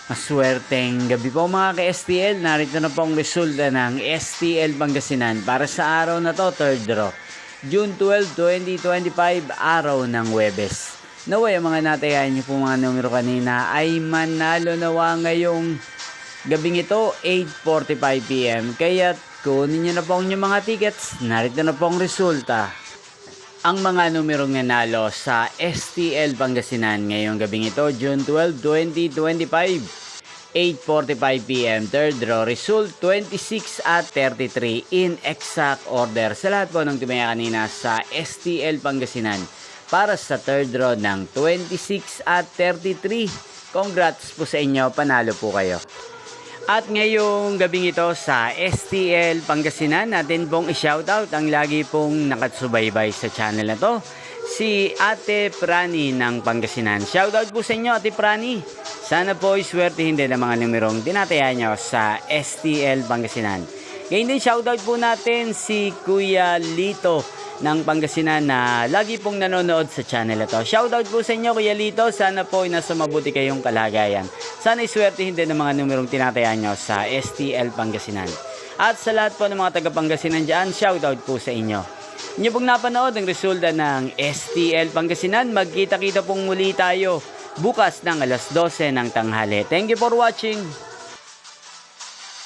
Maswerteng gabi po mga ka-STL. Narito na po ang resulta ng STL Pangasinan para sa araw na to, third draw. June 12, 2025, araw ng Huwebes. Naway ang mga natayan niyo po mga numero kanina ay manalo nawa ngayong gabing ito, 8:45 PM. Kaya kunin niyo na po ang inyong mga tickets. Narito na po ang resulta. Ang mga numerong nanalo sa STL Pangasinan ngayong gabing ito, June 12, 2025, 8:45 PM, third draw, result 26 at 33 in exact order sa lahat po ng tumaya kanina sa STL Pangasinan para sa third draw ng 26 at 33. Congrats po sa inyo, panalo po kayo. At ngayong gabing ito sa STL Pangasinan, natin pong i-shoutout ang lagi pong nakasubaybay sa channel na to, si Ate Prani ng Pangasinan. Shoutout po sa inyo, Ate Prani. Sana po iswertihin din ang mga numerong tinataya nyo sa STL Pangasinan. Ngayon din shoutout po natin si Kuya Lito ng Pangasinan na lagi pong nanonood sa channel ito. Shoutout po sa inyo, Kuya Lito. Sana po nasa mabuti kayong kalagayan. Sana iswertihin din ang mga numerong tinataya nyo sa STL Pangasinan. At sa lahat po ng mga taga Pangasinan dyan, shoutout po sa inyo. Inyo pong napanood ang resulta ng STL Pangasinan. Magkita-kita pong muli tayo bukas ng alas 12 ng tanghali. Thank you for watching.